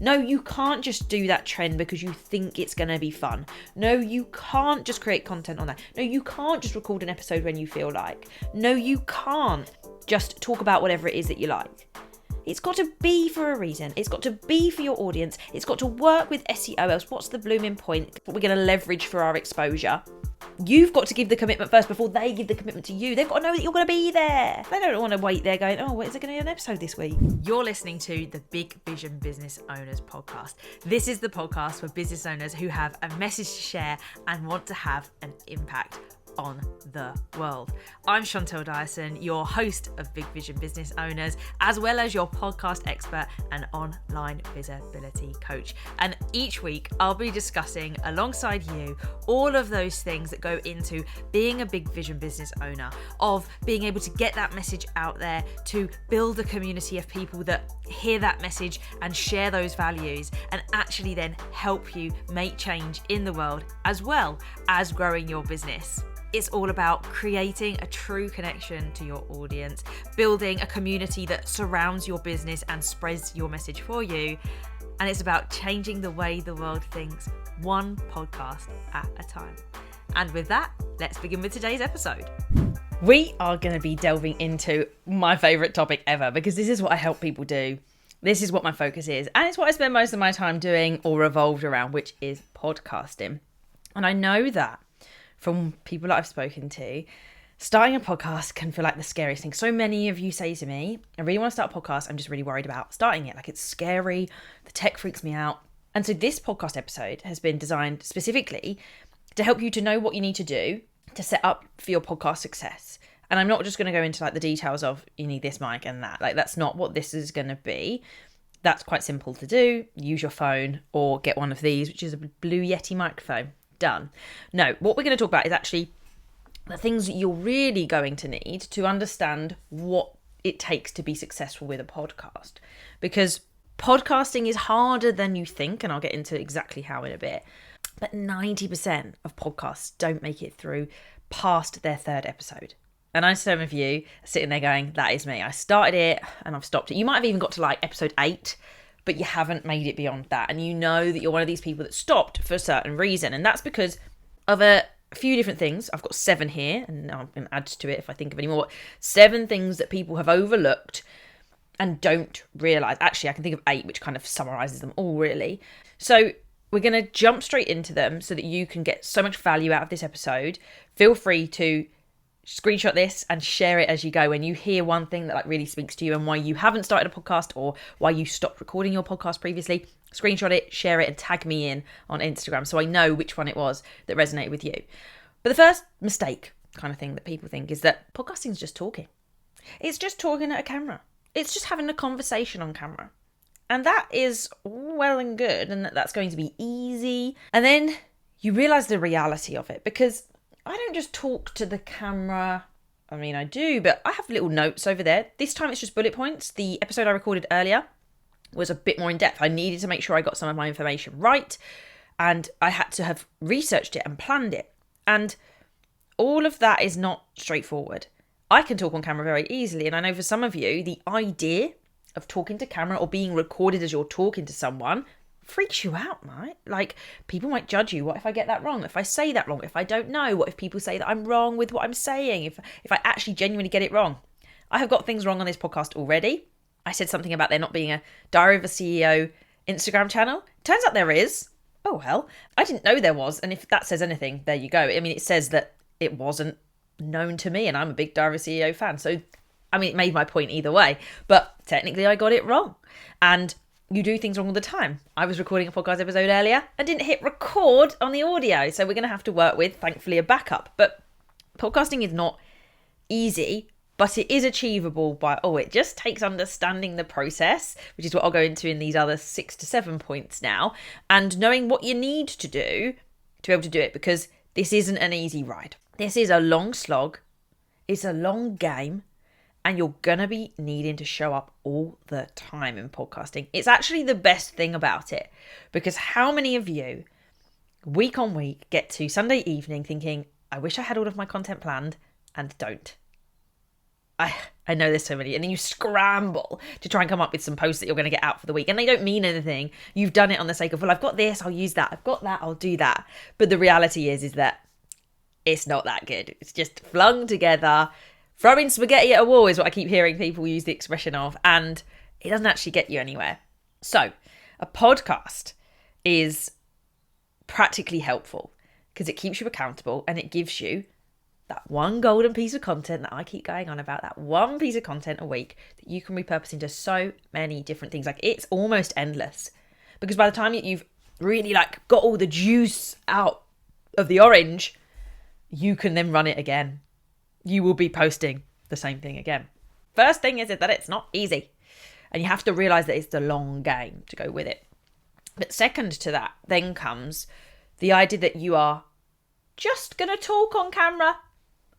No, you can't just do that trend because you think it's going to be fun. No, you can't just create content on that. No, you can't just record an episode when you feel like. No, you can't just talk about whatever it is that you like. It's got to be for a reason. It's got to be for your audience. It's got to work with SEO, else what's the blooming point? What we're going to leverage for our exposure. You've got to give the commitment first before they give the commitment to you. They've got to know that you're going to be there. They don't want to wait there going, oh, is there going to be an episode this week? You're listening to the Big Vision Business Owners podcast. This is the podcast for business owners who have a message to share and want to have an impact on the world. I'm Chantel Dyson, your host of Big Vision Business Owners, as well as your podcast expert and online visibility coach. And each week I'll be discussing alongside you all of those things that go into being a big vision business owner, of being able to get that message out there, to build a community of people that hear that message and share those values, and actually then help you make change in the world, as well as growing your business. It's all about creating a true connection to your audience, building a community that surrounds your business and spreads your message for you. And it's about changing the way the world thinks, one podcast at a time. And with that, let's begin with today's episode. We are going to be delving into my favourite topic ever, because this is what I help people do. This is what my focus is. And it's what I spend most of my time doing or revolved around, which is podcasting. And I know that from people that I've spoken to, starting a podcast can feel like the scariest thing. So many of you say to me, I really want to start a podcast. I'm just really worried about starting it. Like, it's scary. The tech freaks me out. And so this podcast episode has been designed specifically to help you to know what you need to do to set up for your podcast success. And I'm not just going to go into like the details of you need this mic and that. Like, that's not what this is going to be. That's quite simple to do. Use your phone or get one of these, which is a Blue Yeti microphone. Done. No, what we're going to talk about is actually the things that you're really going to need to understand what it takes to be successful with a podcast. Because podcasting is harder than you think, and I'll get into exactly how in a bit. But 90% of podcasts don't make it through past their third episode. And I know some of you are sitting there going, that is me. I started it and I've stopped it. You might have even got to like episode 8, but you haven't made it beyond that. And you know that you're one of these people that stopped for a certain reason. And that's because of a few different things. I've got 7 here, and I'm going to add to it if I think of any more. 7 things that people have overlooked and don't realise. Actually, I can think of 8, which kind of summarises them all, really. So we're going to jump straight into them so that you can get so much value out of this episode. Feel free to screenshot this and share it as you go when you hear one thing that like really speaks to you and why you haven't started a podcast or why you stopped recording your podcast previously. Screenshot it, share it, and tag me in on Instagram so I know which one it was that resonated with you. But the first mistake kind of thing that people think is that podcasting is just talking. It's just talking at a camera. It's just having a conversation on camera. And that is well and good, and that's going to be easy. And then you realise the reality of it, because I don't just talk to the camera. I mean, I do, but I have little notes over there. This time it's just bullet points. The episode I recorded earlier was a bit more in depth. I needed to make sure I got some of my information right, and I had to have researched it and planned it. And all of that is not straightforward. I can talk on camera very easily, and I know for some of you, the idea of talking to camera or being recorded as you're talking to someone freaks you out, right? Like, people might judge you. What if I get that wrong? If I say that wrong? If I don't know? What if people say that I'm wrong with what I'm saying? If I actually genuinely get it wrong? I have got things wrong on this podcast already. I said something about there not being a Diary of a CEO Instagram channel. Turns out there is. Oh, well, I didn't know there was. And if that says anything, there you go. I mean, it says that it wasn't known to me, and I'm a big Diary of a CEO fan. So, I mean, it made my point either way. But technically, I got it wrong. And you do things wrong all the time. I was recording a podcast episode earlier and didn't hit record on the audio. So we're going to have to work with, thankfully, a backup. But podcasting is not easy, but it is achievable by, it just takes understanding the process, which is what I'll go into in these other 6 to 7 points now, and knowing what you need to do to be able to do it, because this isn't an easy ride. This is a long slog. It's a long game. And you're going to be needing to show up all the time in podcasting. It's actually the best thing about it, because how many of you week on week get to Sunday evening thinking, I wish I had all of my content planned, and don't? I know there's so many. And then you scramble to try and come up with some posts that you're going to get out for the week. And they don't mean anything. You've done it on the sake of, well, I've got this, I'll use that. I've got that, I'll do that. But the reality is that it's not that good. It's just flung together. Throwing spaghetti at a wall is what I keep hearing people use the expression of. And it doesn't actually get you anywhere. So a podcast is practically helpful because it keeps you accountable and it gives you that one golden piece of content that I keep going on about, that one piece of content a week that you can repurpose into so many different things. Like, it's almost endless, because by the time you've really like got all the juice out of the orange, you can then run it again. You will be posting the same thing again. First thing is that it's not easy, and you have to realize that it's the long game to go with it. But second to that then comes the idea that you are just going to talk on camera,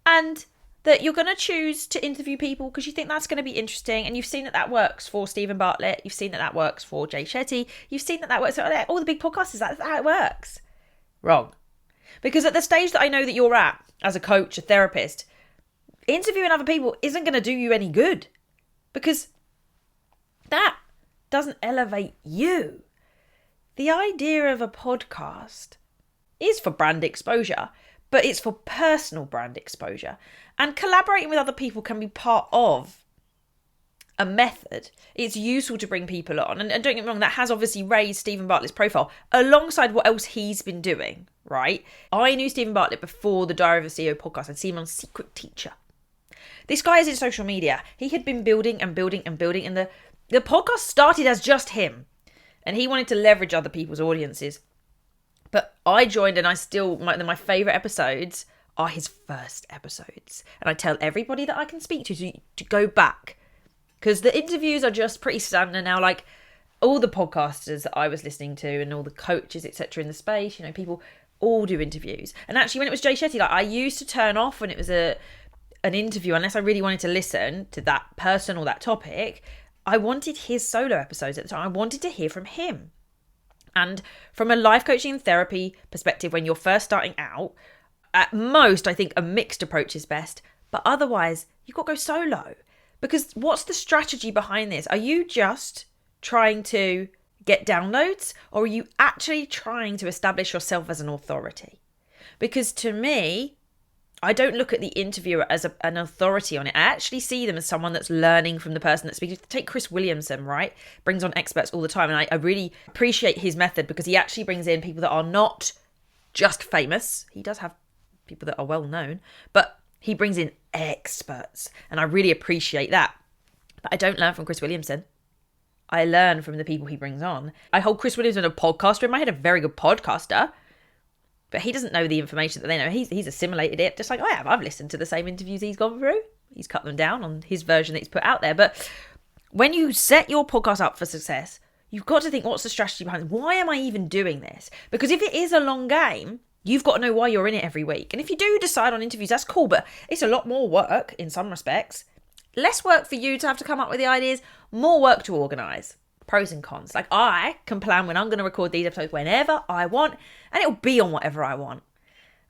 and that you're going to choose to interview people because you think that's going to be interesting. And you've seen that that works for Stephen Bartlett. You've seen that that works for Jay Shetty. You've seen that that works for all the big podcasters. That's how it works. Wrong. Because at the stage that I know that you're at as a coach, a therapist, interviewing other people isn't going to do you any good, because that doesn't elevate you. The idea of a podcast is for brand exposure, but it's for personal brand exposure. And collaborating with other people can be part of a method. It's useful to bring people on. And don't get me wrong, that has obviously raised Stephen Bartlett's profile alongside what else he's been doing, right? I knew Stephen Bartlett before the Diary of a CEO podcast. I'd seen him on Secret Teacher. This guy is in social media. He had been building and building and building, and the podcast started as just him. And he wanted to leverage other people's audiences. But I joined, and I still, my favourite episodes are his first episodes. And I tell everybody that I can speak to go back, because the interviews are just pretty standard now. Like, all the podcasters that I was listening to and all the coaches, etc. in the space, people all do interviews. And actually, when it was Jay Shetty, like, I used to turn off when it was an interview unless I really wanted to listen to that person or that topic. I wanted his solo episodes at the time. I wanted to hear from him. And from a life coaching and therapy perspective, when you're first starting out, at most, I think a mixed approach is best. But otherwise, you've got to go solo. Because what's the strategy behind this? Are you just trying to get downloads? Or are you actually trying to establish yourself as an authority? Because to me, I don't look at the interviewer as an authority on it. I actually see them as someone that's learning from the person that's speaking. Take Chris Williamson, right? Brings on experts all the time. And I really appreciate his method, because he actually brings in people that are not just famous. He does have people that are well known, but he brings in experts. And I really appreciate that. But I don't learn from Chris Williamson. I learn from the people he brings on. I hold Chris Williamson a podcaster in my head, a very good podcaster. But he doesn't know the information that they know. He's assimilated it just like I have. I've listened to the same interviews he's gone through. He's cut them down on his version that he's put out there. But when you set your podcast up for success, you've got to think, what's the strategy behind it? Why am I even doing this? Because if it is a long game, you've got to know why you're in it every week. And if you do decide on interviews, that's cool. But it's a lot more work in some respects. Less work for you to have to come up with the ideas. More work to organise. Pros and cons. Like, I can plan when I'm going to record these episodes whenever I want, and it'll be on whatever I want.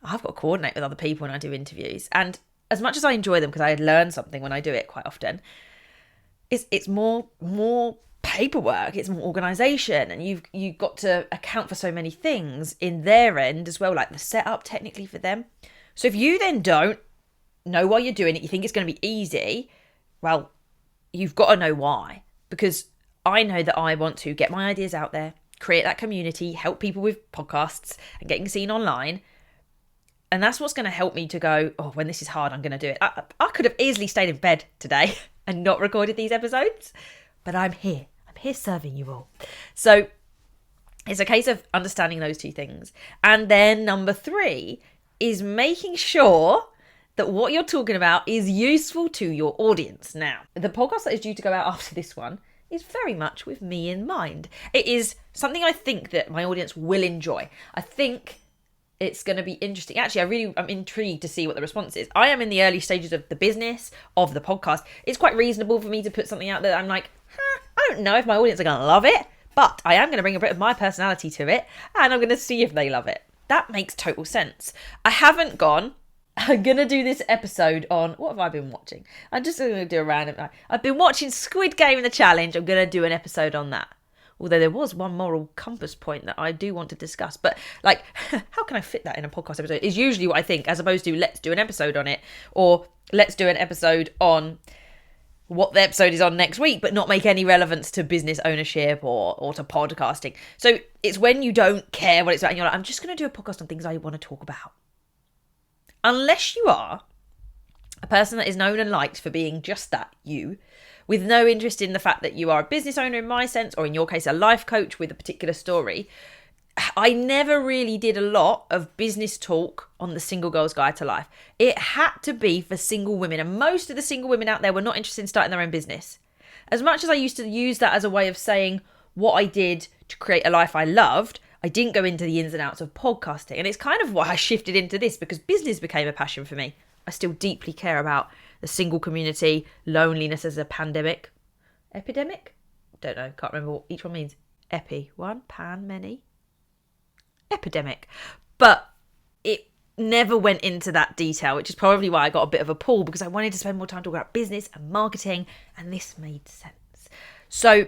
I've got to coordinate with other people when I do interviews. And as much as I enjoy them, because I learn something when I do it quite often, it's more paperwork, it's more organisation, and you've got to account for so many things in their end as well, like the setup technically for them. So if you then don't know why you're doing it, you think it's going to be easy, well, you've got to know why. Because I know that I want to get my ideas out there, create that community, help people with podcasts and getting seen online. And that's what's going to help me to go, oh, when this is hard, I'm going to do it. I could have easily stayed in bed today and not recorded these episodes, but I'm here. I'm here serving you all. So it's a case of understanding those two things. And then number 3 is making sure that what you're talking about is useful to your audience. Now, the podcast that is due to go out after this one is very much with me in mind. It is something I think that my audience will enjoy. I think it's going to be interesting. Actually, I'm intrigued to see what the response is. I am in the early stages of the business, of the podcast. It's quite reasonable for me to put something out there that I'm like, I don't know if my audience are going to love it, but I am going to bring a bit of my personality to it, and I'm going to see if they love it. That makes total sense. I haven't gone I'm going to do this episode on... What have I been watching? I'm just going to do a random... I've been watching Squid Game The Challenge. I'm going to do an episode on that. Although there was one moral compass point that I do want to discuss. But, like, how can I fit that in a podcast episode? Is usually what I think, as opposed to let's do an episode on it. Or let's do an episode on what the episode is on next week, but not make any relevance to business ownership or to podcasting. So it's when you don't care what it's about and you're like, I'm just going to do a podcast on things I want to talk about. Unless you are a person that is known and liked for being just that, you, with no interest in the fact that you are a business owner in my sense, or in your case, a life coach with a particular story. I never really did a lot of business talk on the Single Girl's Guide to Life. It had to be for single women, and most of the single women out there were not interested in starting their own business. As much as I used to use that as a way of saying what I did to create a life I loved, I didn't go into the ins and outs of podcasting. And it's kind of why I shifted into this, because business became a passion for me. I still deeply care about the single community, loneliness as a pandemic. Epidemic? Don't know, can't remember what each one means. Epi, one, pan, many. Epidemic. But it never went into that detail, which is probably why I got a bit of a pull, because I wanted to spend more time talking about business and marketing, and this made sense. So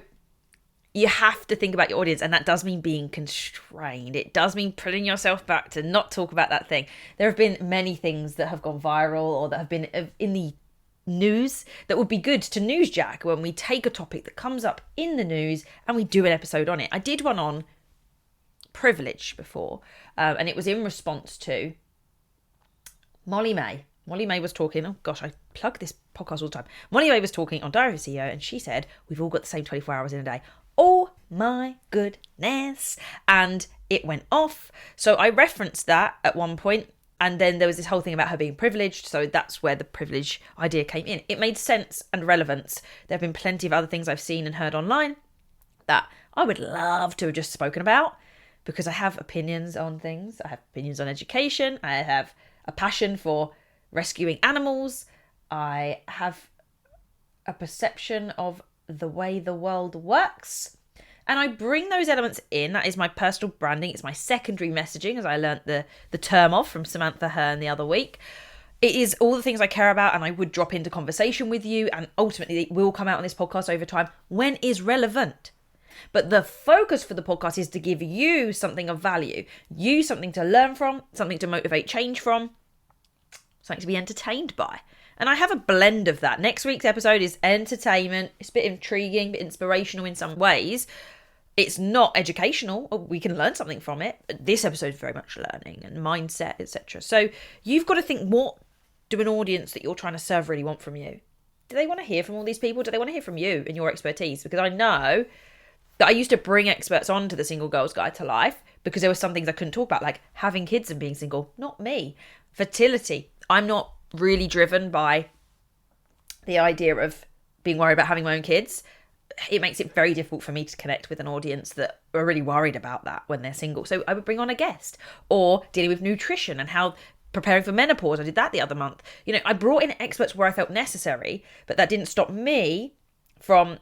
you have to think about your audience, and that does mean being constrained. It does mean pulling yourself back to not talk about that thing. There have been many things that have gone viral or that have been in the news that would be good to newsjack when we take a topic that comes up in the news and we do an episode on it. I did one on privilege before, and it was in response to Molly May. Molly May was talking, oh gosh, I plug this podcast all the time. Molly May was talking on Diary of a CEO, and she said, we've all got the same 24 hours in a day. Oh my goodness. And it went off. So I referenced that at one point, and then there was this whole thing about her being privileged. So that's where the privilege idea came in. It made sense and relevance. There have been plenty of other things I've seen and heard online that I would love to have just spoken about, because I have opinions on things. I have opinions on education. I have a passion for rescuing animals. I have a perception of the way the world works. And I bring those elements in. That is my personal branding. It's my secondary messaging, as I learnt the term of from Samantha Hearn the other week. It is all the things I care about, and I would drop into conversation with you, and ultimately it will come out on this podcast over time when is relevant. But the focus for the podcast is to give you something of value, you something to learn from, something to motivate change from, something to be entertained by. And I have a blend of that. Next week's episode is entertainment. It's a bit intriguing, a bit inspirational in some ways. It's not educational. We can learn something from it. But this episode is very much learning and mindset, etc. So you've got to think, what do an audience that you're trying to serve really want from you? Do they want to hear from all these people? Do they want to hear from you and your expertise? Because I know that I used to bring experts on to the Single Girl's Guide to Life because there were some things I couldn't talk about, like having kids and being single. Not me. Fertility. I'm not really driven by the idea of being worried about having my own kids. It makes it very difficult for me to connect with an audience that are really worried about that when they're single. So I would bring on a guest, or dealing with nutrition and how preparing for menopause. I did that the other month. You know, I brought in experts where I felt necessary, but that didn't stop me from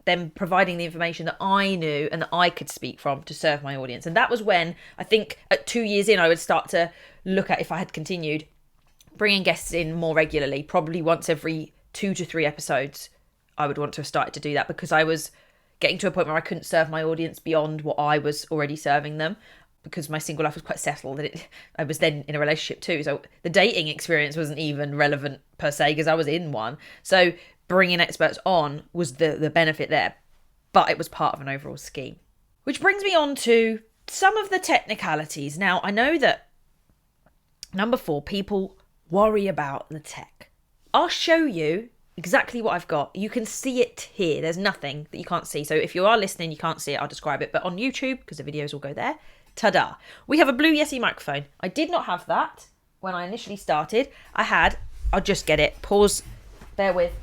them providing the information that I knew and that I could speak from to serve my audience. And that was when I think at 2 years in, I would start to look at, if I had continued, bringing guests in more regularly, probably once every 2 to 3 episodes. I would want to have started to do that because I was getting to a point where I couldn't serve my audience beyond what I was already serving them, because my single life was quite settled. I was then in a relationship too. So the dating experience wasn't even relevant per se because I was in one. So bringing experts on was the benefit there, but it was part of an overall scheme. Which brings me on to some of the technicalities. Now, I know that number 4, people worry about the tech. I'll show you exactly what I've got. You can see it here. There's nothing that you can't see. So if you are listening, you can't see it, I'll describe it. But on YouTube, because the videos will go there, ta-da. We have a Blue Yeti microphone. I did not have that when I initially started. I'll just get it. Pause. Bear with.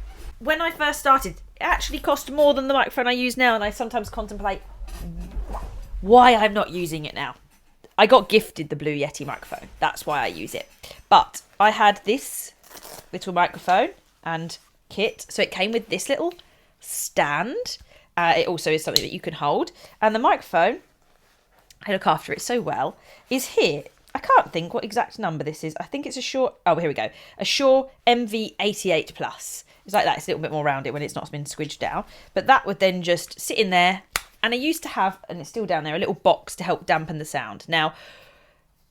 When I first started, it actually cost more than the microphone I use now, and I sometimes contemplate why I'm not using it now. I got gifted the Blue Yeti microphone. That's why I use it. But I had this little microphone and kit. So it came with this little stand. It also is something that you can hold. And the microphone, I look after it so well, is here. I can't think what exact number this is. I think it's a Shure, oh, here we go. A Shure MV88 Plus. It's like that. It's a little bit more rounded when it's not been squidged down. But that would then just sit in there. And I used to have, and it's still down there, a little box to help dampen the sound. Now,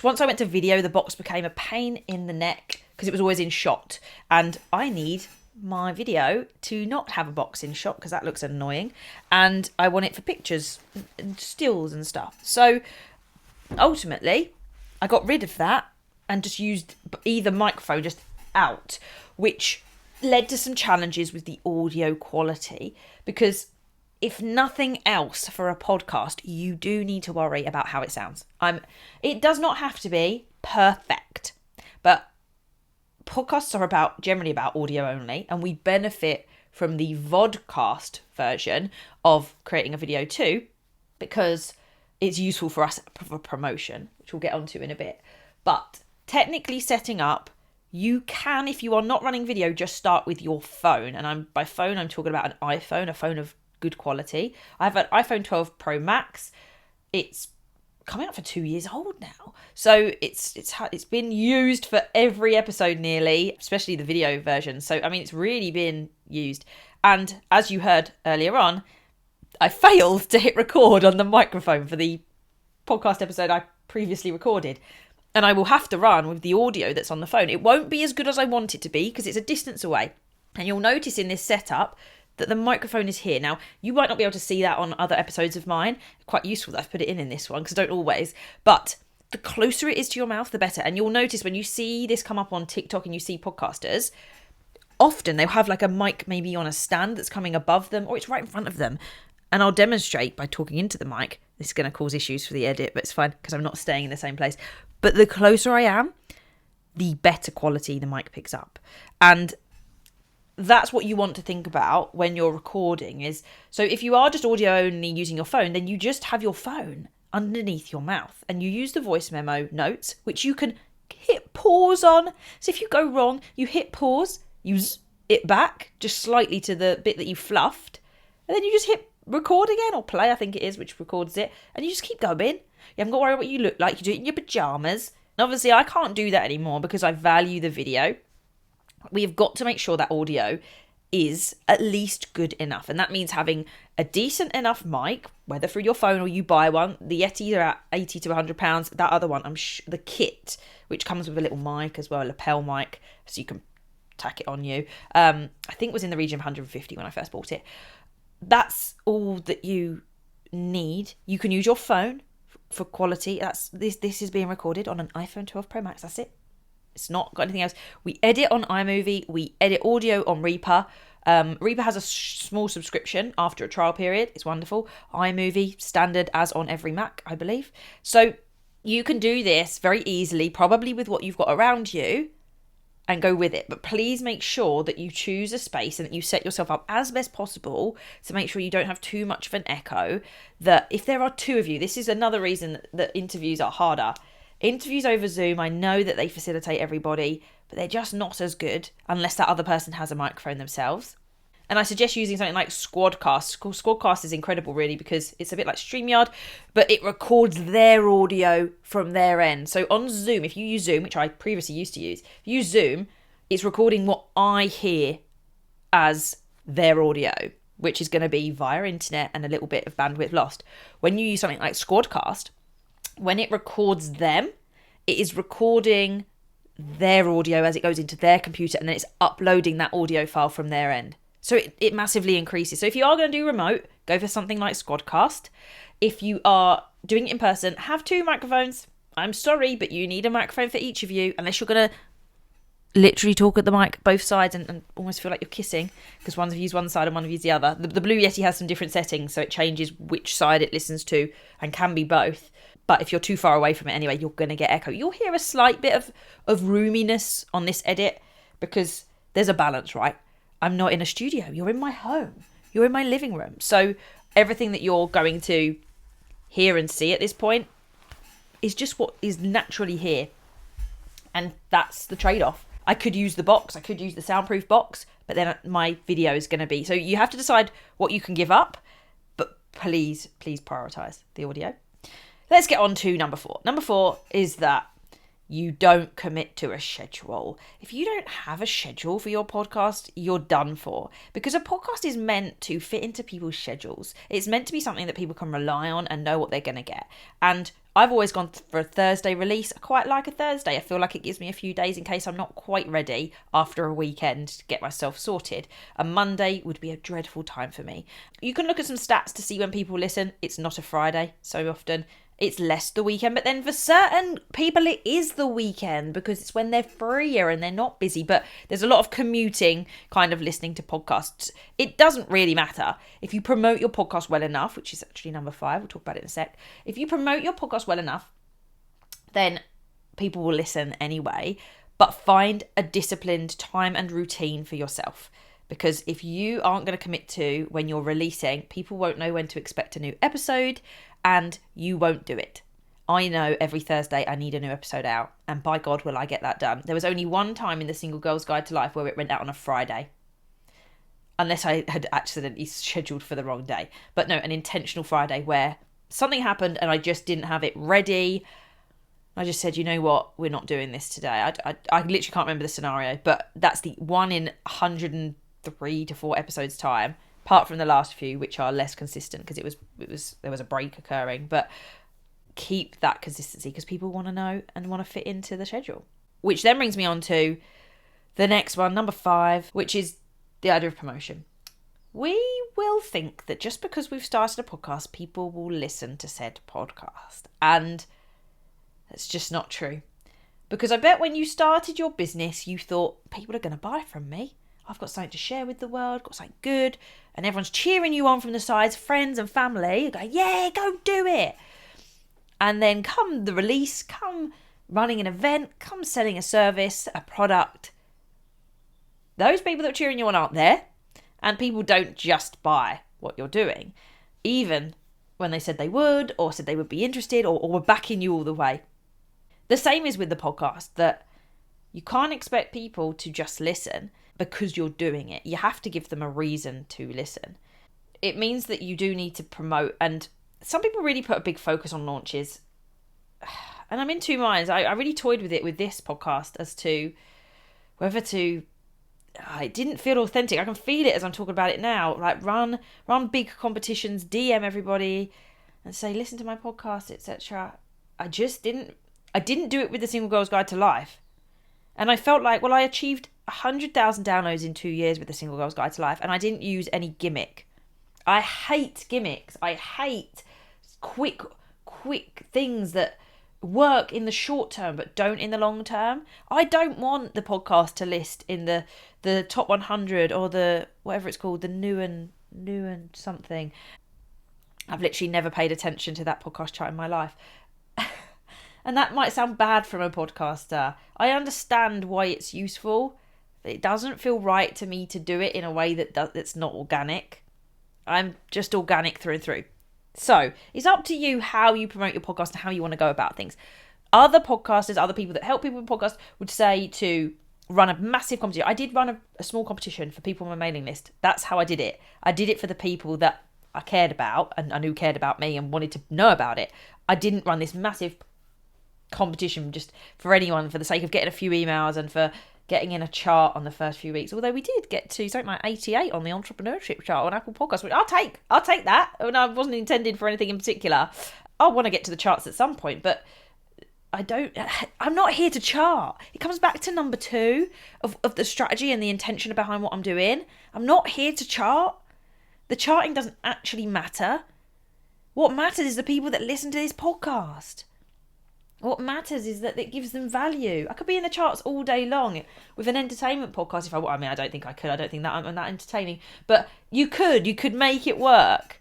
once I went to video, the box became a pain in the neck because it was always in shot. And I need my video to not have a box in shot because that looks annoying. And I want it for pictures and stills and stuff. So ultimately, I got rid of that and just used either microphone just out, which led to some challenges with the audio quality because if nothing else for a podcast, you do need to worry about how it sounds. It does not have to be perfect, but podcasts are generally about audio only, and we benefit from the vodcast version of creating a video too, because it's useful for us for promotion, which we'll get onto in a bit. But technically setting up, you can, if you are not running video, just start with your phone. And by phone, I'm talking about an iPhone, a phone of good quality. I have an iPhone 12 Pro Max. It's coming up for 2 years old now. So it's been used for every episode nearly, especially the video version. So, I mean, it's really been used. And as you heard earlier on, I failed to hit record on the microphone for the podcast episode I previously recorded. And I will have to run with the audio that's on the phone. It won't be as good as I want it to be because it's a distance away. And you'll notice in this setup that the microphone is here. Now, you might not be able to see that on other episodes of mine. Quite useful that I've put it in this one because I don't always. But the closer it is to your mouth, the better. And you'll notice when you see this come up on TikTok and you see podcasters, often they'll have like a mic maybe on a stand that's coming above them or it's right in front of them. And I'll demonstrate by talking into the mic. This is going to cause issues for the edit, but it's fine because I'm not staying in the same place. But the closer I am, the better quality the mic picks up. And that's what you want to think about when you're recording is, so if you are just audio only using your phone, then you just have your phone underneath your mouth and you use the voice memo notes, which you can hit pause on. So if you go wrong, you hit pause, use it back just slightly to the bit that you fluffed, and then you just hit record again or play, I think it is, which records it, and you just keep going. You haven't got to worry what you look like. You do it in your pajamas. And obviously, I can't do that anymore because I value the video. We've got to make sure that audio is at least good enough. And that means having a decent enough mic, whether through your phone or you buy one. The Yetis are at 80 to £100. That other one, the kit, which comes with a little mic as well, a lapel mic, so you can tack it on you. I think was in the region of 150 when I first bought it. That's all that you need. You can use your phone for quality. This is being recorded on an iPhone 12 Pro Max. That's it. It's not got anything else. We edit on iMovie. We edit audio on Reaper. Reaper has a small subscription after a trial period. It's wonderful. iMovie, standard as on every Mac, I believe. So you can do this very easily, probably with what you've got around you, and go with it. But please make sure that you choose a space and that you set yourself up as best possible to make sure you don't have too much of an echo. That if there are two of you, this is another reason that interviews are harder. Interviews over Zoom, I know that they facilitate everybody, but they're just not as good unless that other person has a microphone themselves. And I suggest using something like Squadcast. Squadcast is incredible, really, because it's a bit like StreamYard, but it records their audio from their end. So on Zoom, if you use Zoom, which I previously used to use, if you use Zoom, it's recording what I hear as their audio, which is going to be via internet and a little bit of bandwidth lost. When you use something like Squadcast, when it records them, it is recording their audio as it goes into their computer, and then it's uploading that audio file from their end. So it massively increases. So if you are going to do remote, go for something like Squadcast. If you are doing it in person, have two microphones. I'm sorry, but you need a microphone for each of you, unless you're going to literally talk at the mic both sides and almost feel like you're kissing because one of you's one side and one of you's the other. The Blue Yeti has some different settings, so it changes which side it listens to and can be both. But if you're too far away from it anyway, you're going to get echo. You'll hear a slight bit of roominess on this edit because there's a balance, right? I'm not in a studio. You're in my home. You're in my living room. So everything that you're going to hear and see at this point is just what is naturally here. And that's the trade-off. I could use the box. I could use the soundproof box, but then my video is going to be... So you have to decide what you can give up, but please prioritise the audio. Let's get on to number 4. Number 4 is that You don't commit to a schedule. If you don't have a schedule for your podcast, you're done for. Because a podcast is meant to fit into people's schedules. It's meant to be something that people can rely on and know what they're going to get. And I've always gone for a Thursday release. I quite like a Thursday. I feel like it gives me a few days in case I'm not quite ready after a weekend to get myself sorted. A Monday would be a dreadful time for me. You can look at some stats to see when people listen. It's not a Friday so often. It's less the weekend, but then for certain people it is the weekend because it's when they're freer and they're not busy. But there's a lot of commuting kind of listening to podcasts. It doesn't really matter. If you promote your podcast well enough, which is actually number 5, we'll talk about it in a sec. If you promote your podcast well enough, then people will listen anyway. But find a disciplined time and routine for yourself. Because if you aren't going to commit to when you're releasing, people won't know when to expect a new episode and you won't do it. I know every Thursday I need a new episode out, and by God will I get that done. There was only one time in the Single Girl's Guide to Life where it went out on a Friday. Unless I had accidentally scheduled for the wrong day. But no, an intentional Friday where something happened and I just didn't have it ready. I just said, you know what, we're not doing this today. I literally can't remember the scenario, but that's the one in 103 to 4 episodes time, apart from the last few, which are less consistent because there was a break occurring. But keep that consistency because people want to know and want to fit into the schedule. Which then brings me on to the next one, number 5, which is the idea of promotion. We will think that just because we've started a podcast, people will listen to said podcast. And that's just not true. Because I bet when you started your business, you thought, people are going to buy from me. I've got something to share with the world, got something good. And everyone's cheering you on from the sides, friends and family. You go, yeah, go do it. And then come the release, come running an event, come selling a service, a product. Those people that are cheering you on aren't there. And people don't just buy what you're doing. Even when they said they would, or said they would be interested, or were backing you all the way. The same is with the podcast, that you can't expect people to just listen because you're doing it. You have to give them a reason to listen. It means that you do need to promote, and some people really put a big focus on launches. And I'm in two minds. I really toyed with it with this podcast as to whether to... it didn't feel authentic. I can feel it as I'm talking about it now. Like run big competitions, DM everybody and say, listen to my podcast, etc. I didn't do it with the Single Girl's Guide to Life. And I felt like, well, I achieved 100,000 downloads in 2 years with the Single Girl's Guide to Life, and I didn't use any gimmick. I hate gimmicks. I hate quick things that work in the short term but don't in the long term. I don't want the podcast to list in the top 100 or the whatever it's called, the new and something. I've literally never paid attention to that podcast chart in my life. And that might sound bad from a podcaster. I understand why it's useful, but it doesn't feel right to me to do it in a way that's not organic. I'm just organic through and through. So it's up to you how you promote your podcast and how you want to go about things. Other podcasters, other people that help people with podcasts would say to run a massive competition. I did run a small competition for people on my mailing list. That's how I did it. I did it for the people that I cared about and I knew cared about me and wanted to know about it. I didn't run this massive competition just for anyone for the sake of getting a few emails and for getting in a chart on the first few weeks. Although we did get to something like 88 on the entrepreneurship chart on Apple Podcasts, which I'll take that. And I wasn't intended for anything in particular. I want to get to the charts at some point, but I'm not here to chart. It comes back to number 2 of the strategy and the intention behind what I'm doing. I'm not here to chart. The charting doesn't actually matter. What matters is the people that listen to this podcast. What matters is that it gives them value. I could be in the charts all day long with an entertainment podcast if I want. I mean, I don't think I could. I don't think that I'm that entertaining. But you could make it work.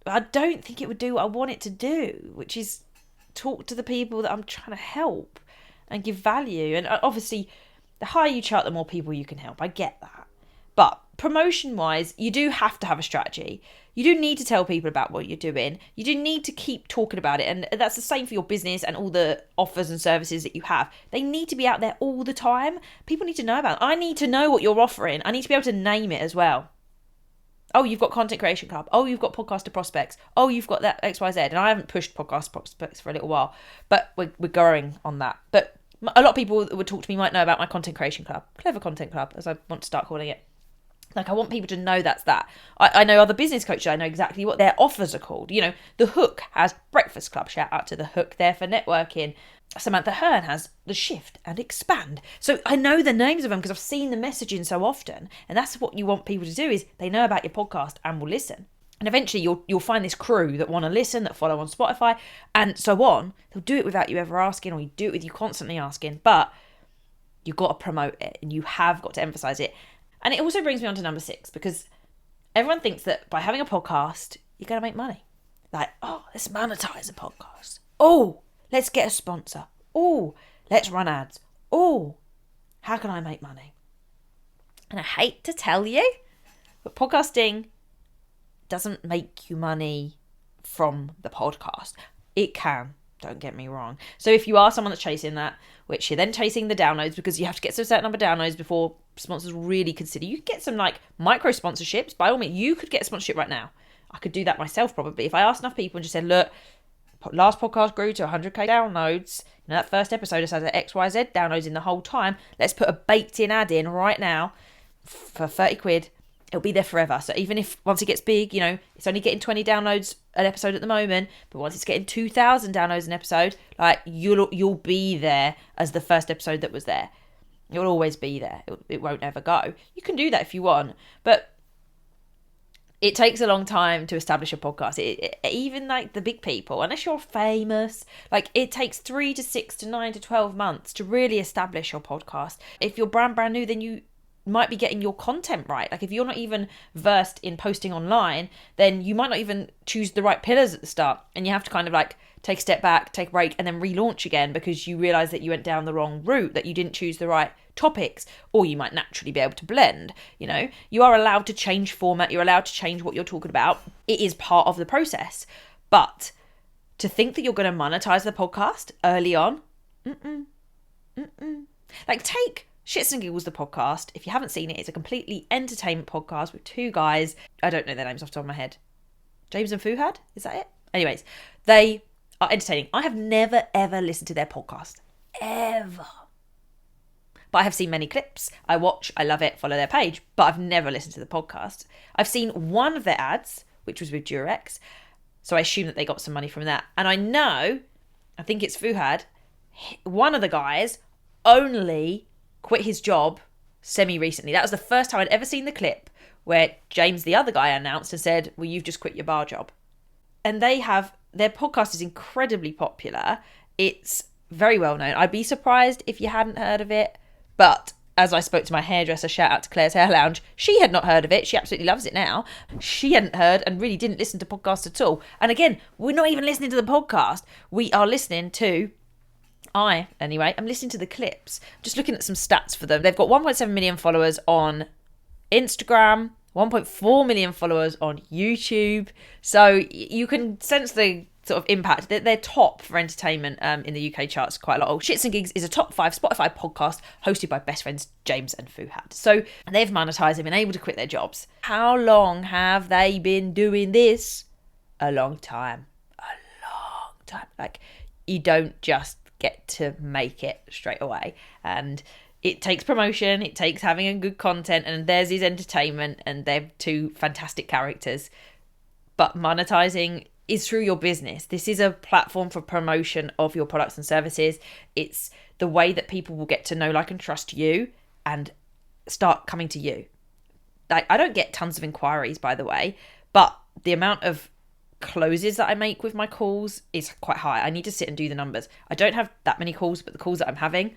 I don't think it would do what I want it to do, which is talk to the people that I'm trying to help and give value. And obviously, the higher you chart, the more people you can help. I get that. But promotion-wise, you do have to have a strategy. You do need to tell people about what you're doing. You do need to keep talking about it. And that's the same for your business and all the offers and services that you have. They need to be out there all the time. People need to know about it. I need to know what you're offering. I need to be able to name it as well. Oh, you've got Content Creation Club. Oh, you've got Podcaster Prospects. Oh, you've got that XYZ. And I haven't pushed Podcast Prospects for a little while, but we're growing on that. But a lot of people that would talk to me might know about my Content Creation Club. Clever Content Club, as I want to start calling it. Like, I want people to know that's that. I know other business coaches, I know exactly what their offers are called. You know, The Hook has Breakfast Club. Shout out to The Hook there for networking. Samantha Hearn has The Shift and Expand. So I know the names of them because I've seen the messaging so often. And that's what you want people to do, is they know about your podcast and will listen. And eventually you'll find this crew that want to listen, that follow on Spotify and so on. They'll do it without you ever asking, or you do it with you constantly asking. But you've got to promote it and you have got to emphasize it. And it also brings me on to number 6, because everyone thinks that by having a podcast, you're going to make money. Like, oh, let's monetize a podcast. Oh, let's get a sponsor. Oh, let's run ads. Oh, how can I make money? And I hate to tell you, but podcasting doesn't make you money from the podcast. It can, don't get me wrong. So if you are someone that's chasing that, which you're then chasing the downloads, because you have to get to a certain number of downloads before sponsors really consider. You could get some like micro sponsorships. By all means, you could get a sponsorship right now. I could do that myself probably. If I asked enough people and just said, look, last podcast grew to 100k downloads. You know, that first episode has had XYZ downloads in the whole time. Let's put a baked in ad in right now for 30 quid. It'll be there forever. So even if once it gets big, you know, it's only getting 20 downloads an episode at the moment, but once it's getting 2,000 downloads an episode, like you'll be there as the first episode that was there. It will always be there. It won't ever go. You can do that if you want, but it takes a long time to establish a podcast. Even like the big people, unless you're famous, like it takes 3 to 6 to 9 to 12 months to really establish your podcast. If you're brand new, then you might be getting your content right. Like if you're not even versed in posting online, then you might not even choose the right pillars at the start, and you have to kind of like take a step back, take a break, and then relaunch again because you realize that you went down the wrong route, that you didn't choose the right topics. Or you might naturally be able to blend. You know, you are allowed to change format, you're allowed to change what you're talking about. It is part of the process. But to think that you're going to monetize the podcast early on, like take Shits and Giggles, the podcast. If you haven't seen it, it's a completely entertainment podcast with 2 guys. I don't know their names off the top of my head. James and Fuhad? Is that it? Anyways, they are entertaining. I have never, ever listened to their podcast. Ever. But I have seen many clips. I watch, I love it, follow their page. But I've never listened to the podcast. I've seen one of their ads, which was with Durex. So I assume that they got some money from that. And I know, I think it's Fuhad, one of the guys only quit his job semi-recently. That was the first time I'd ever seen the clip where James, the other guy, announced and said, well, you've just quit your bar job. And their podcast is incredibly popular. It's very well known. I'd be surprised if you hadn't heard of it. But as I spoke to my hairdresser, shout out to Claire's Hair Lounge, she had not heard of it. She absolutely loves it now. She hadn't heard and really didn't listen to podcasts at all. And again, we're not even listening to the podcast. We are listening to... I'm listening to the clips. Just looking at some stats for them. They've got 1.7 million followers on Instagram, 1.4 million followers on YouTube. So you can sense the sort of impact. They're top for entertainment in the UK charts quite a lot. Shits and Gigs is a top 5 Spotify podcast hosted by best friends James and Fuhad. So they've monetized and been able to quit their jobs. How long have they been doing this? A long time. Like, you don't just get to make it straight away, and it takes promotion, it takes having a good content, and theirs is entertainment, and they're 2 fantastic characters. But monetizing is through your business. This is a platform for promotion of your products and services. It's the way that people will get to know, like, and trust you and start coming to you. Like, I don't get tons of inquiries, by the way, but the amount of closes that I make with my calls is quite high. I need to sit and do the numbers. I don't have that many calls, but the calls that I'm having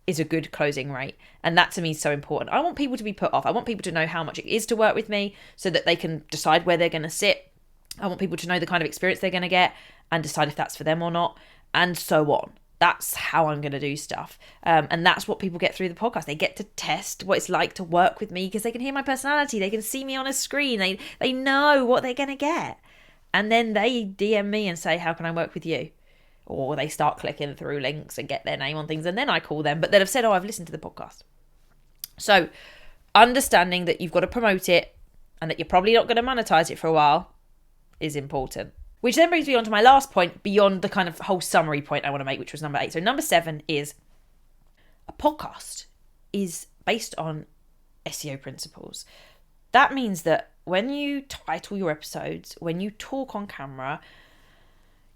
is a good closing rate. And that to me is so important. I want people to be put off. I want people to know how much it is to work with me so that they can decide where they're going to sit. I want people to know the kind of experience they're going to get and decide if that's for them or not, and so on. That's how I'm going to do stuff. And that's what people get through the podcast. They get to test what it's like to work with me because they can hear my personality. They can see me on a screen. They know what they're going to get. And then they DM me and say, how can I work with you? Or they start clicking through links and get their name on things. And then I call them. But they'll have said, oh, I've listened to the podcast. So understanding that you've got to promote it and that you're probably not going to monetize it for a while is important. Which then brings me on to my last point beyond the kind of whole summary point I want to make, which was number 8. So number 7 is a podcast is based on SEO principles. That means that when you title your episodes, when you talk on camera,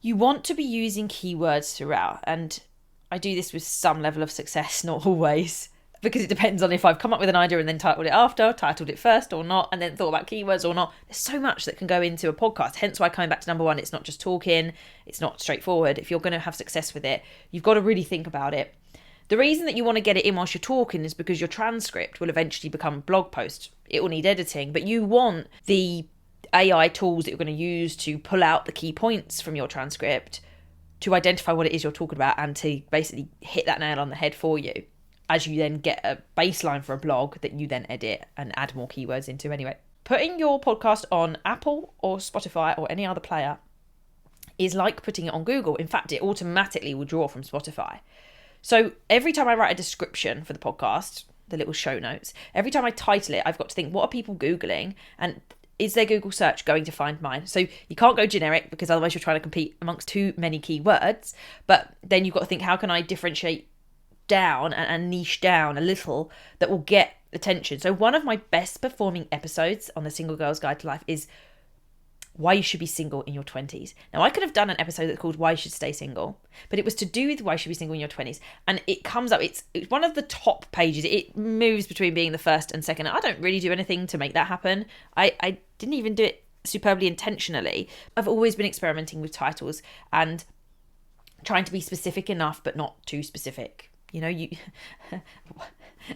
you want to be using keywords throughout. And I do this with some level of success, not always, because it depends on if I've come up with an idea and then titled it after, titled it first or not, and then thought about keywords or not. There's so much that can go into a podcast. Hence why coming back to number 1, it's not just talking, it's not straightforward. If you're going to have success with it, you've got to really think about it. The reason that you want to get it in whilst you're talking is because your transcript will eventually become a blog post. It will need editing, but you want the AI tools that you're going to use to pull out the key points from your transcript to identify what it is you're talking about and to basically hit that nail on the head for you, as you then get a baseline for a blog that you then edit and add more keywords into anyway. Putting your podcast on Apple or Spotify or any other player is like putting it on Google. In fact, it automatically will draw from Spotify. So every time I write a description for the podcast, the little show notes, every time I title it, I've got to think, what are people Googling? And is their Google search going to find mine? So you can't go generic because otherwise you're trying to compete amongst too many keywords. But then you've got to think, how can I differentiate down and niche down a little that will get attention? So one of my best performing episodes on the Single Girl's Guide to Life is why you should be single in your 20s. Now, I could have done an episode that's called Why You Should Stay Single, but it was to do with why you should be single in your 20s. And it comes up, it's one of the top pages. It moves between being the first and second. I don't really do anything to make that happen. I didn't even do it superbly intentionally. I've always been experimenting with titles and trying to be specific enough, but not too specific. You know,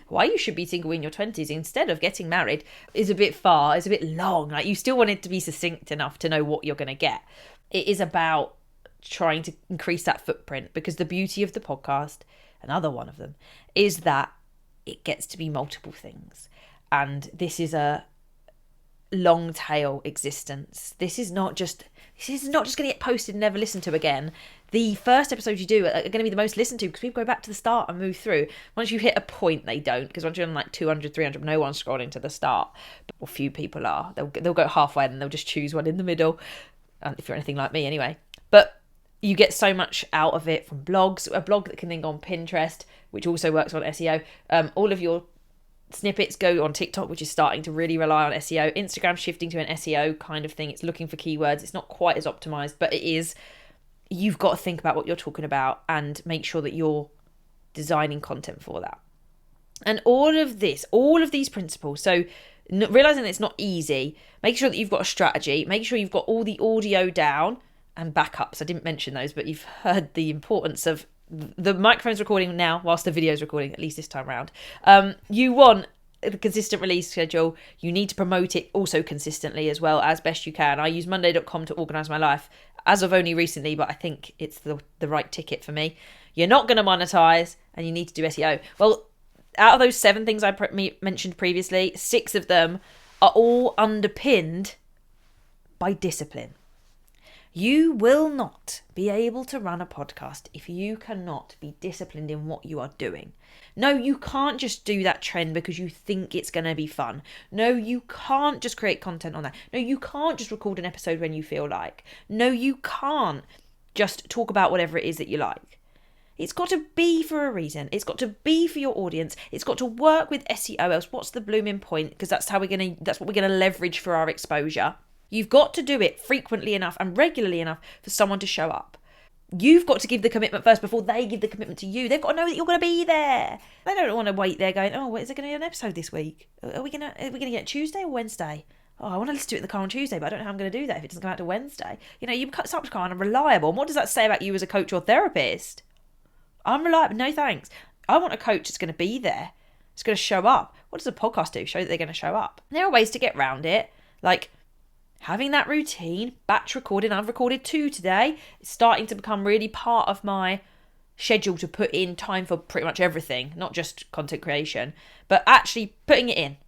why you should be single in your 20s instead of getting married is a bit far, it's a bit long. Like, you still want it to be succinct enough to know what you're going to get. It is about trying to increase that footprint, because the beauty of the podcast, another one of them, is that it gets to be multiple things. And this is a long tail existence. This is not just going to get posted and never listened to again. The first episodes you do are going to be the most listened to because people go back to the start and move through. Once you hit a point, they don't, because once you're on like 200, 300, no one's scrolling to the start. Or few people are. They'll go halfway and they'll just choose one in the middle. If you're anything like me anyway. But you get so much out of it from blogs. A blog that can then go on Pinterest, which also works on SEO. All of your snippets go on TikTok, which is starting to really rely on SEO. Instagram's shifting to an SEO kind of thing. It's looking for keywords. It's not quite as optimized, but it is. You've got to think about what you're talking about and make sure that you're designing content for that. And all of these principles. So realizing that it's not easy, make sure that you've got a strategy, make sure you've got all the audio down and backups. I didn't mention those, but you've heard the importance of the microphone's recording now whilst the video's recording, at least this time around. You want a consistent release schedule. You need to promote it also consistently as well, as best you can. I use monday.com to organise my life as of only recently, but I think it's the right ticket for me. You're not going to monetize and you need to do SEO. Well, out of those 7 things I mentioned previously, 6 of them are all underpinned by discipline. You will not be able to run a podcast if you cannot be disciplined in what you are doing. No, you can't just do that trend because you think it's going to be fun. No, you can't just create content on that. No, you can't just record an episode when you feel like. No, you can't just talk about whatever it is that you like. It's got to be for a reason. It's got to be for your audience. It's got to work with SEO. Else, what's the blooming point? Because that's what we're gonna leverage for our exposure. You've got to do it frequently enough and regularly enough for someone to show up. You've got to give the commitment first before they give the commitment to you. They've got to know that you're going to be there. They don't want to wait there going, oh, is there going to be an episode this week? Are we going to get it Tuesday or Wednesday? Oh, I want to listen to it in the car on Tuesday, but I don't know how I'm going to do that if it doesn't come out to Wednesday. You know, you start to become unreliable. And what does that say about you as a coach or therapist? Unreliable. No thanks. I want a coach that's going to be there. It's going to show up. What does a podcast do? Show that they're going to show up. There are ways to get around it. Like having that routine, batch recording. I've recorded 2 today. It's starting to become really part of my schedule to put in time for pretty much everything, not just content creation, but actually putting it in.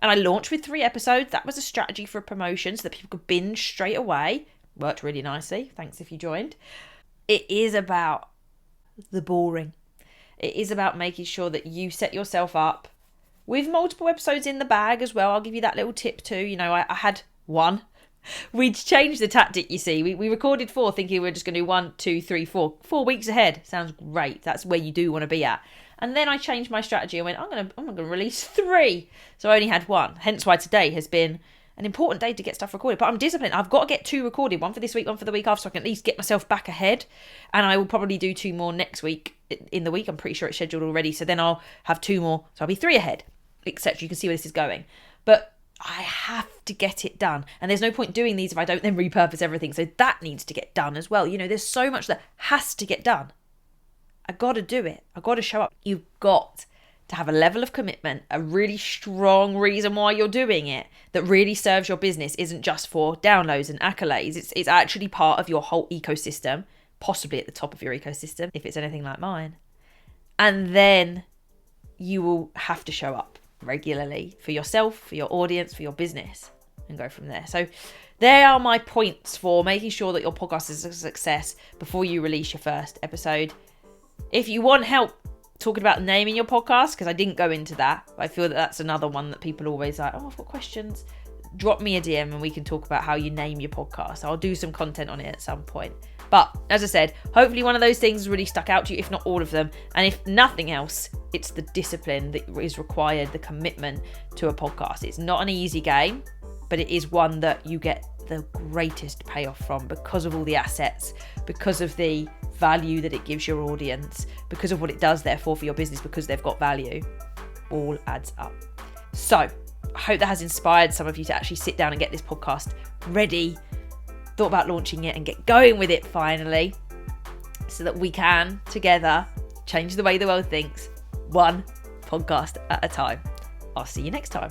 And I launched with 3 episodes. That was a strategy for a promotion so that people could binge straight away. Worked really nicely. Thanks if you joined. It is about the boring. It is about making sure that you set yourself up with multiple episodes in the bag as well. I'll give you that little tip too. You know, I had one. We'd changed the tactic, you see. We recorded 4 thinking we were just going to do 1, 2, 3, 4. 4 weeks ahead. Sounds great. That's where you do want to be at. And then I changed my strategy and went, I'm going to release 3. So I only had 1. Hence why today has been an important day to get stuff recorded. But I'm disciplined. I've got to get 2 recorded. 1 for this week, 1 for the week after, so I can at least get myself back ahead. And I will probably do 2 more next week in the week. I'm pretty sure it's scheduled already. So then I'll have 2 more. So I'll be 3 ahead, etc. You can see where this is going. But I have to get it done. And there's no point doing these if I don't then repurpose everything. So that needs to get done as well. You know, there's so much that has to get done. I got to do it. I got to show up. You've got to have a level of commitment, a really strong reason why you're doing it that really serves your business, isn't just for downloads and accolades. It's actually part of your whole ecosystem, possibly at the top of your ecosystem, if it's anything like mine. And then you will have to show up regularly for yourself, for your audience, for your business, and go from there. So there are my points for making sure that your podcast is a success before you release your first episode. If you want help talking about naming your podcast, because I didn't go into that, but I feel that that's another one that people always like, oh, I've got questions. Drop me a DM and we can talk about how you name your podcast. I'll do some content on it at some point. But as I said, hopefully one of those things has really stuck out to you, if not all of them. And if nothing else, it's the discipline that is required, the commitment to a podcast. It's not an easy game, but it is one that you get the greatest payoff from because of all the assets, because of the value that it gives your audience, because of what it does therefore for your business, because they've got value. All adds up. So I hope that has inspired some of you to actually sit down and get this podcast ready, thought about launching it and get going with it finally, so that we can together change the way the world thinks, one podcast at a time. I'll see you next time.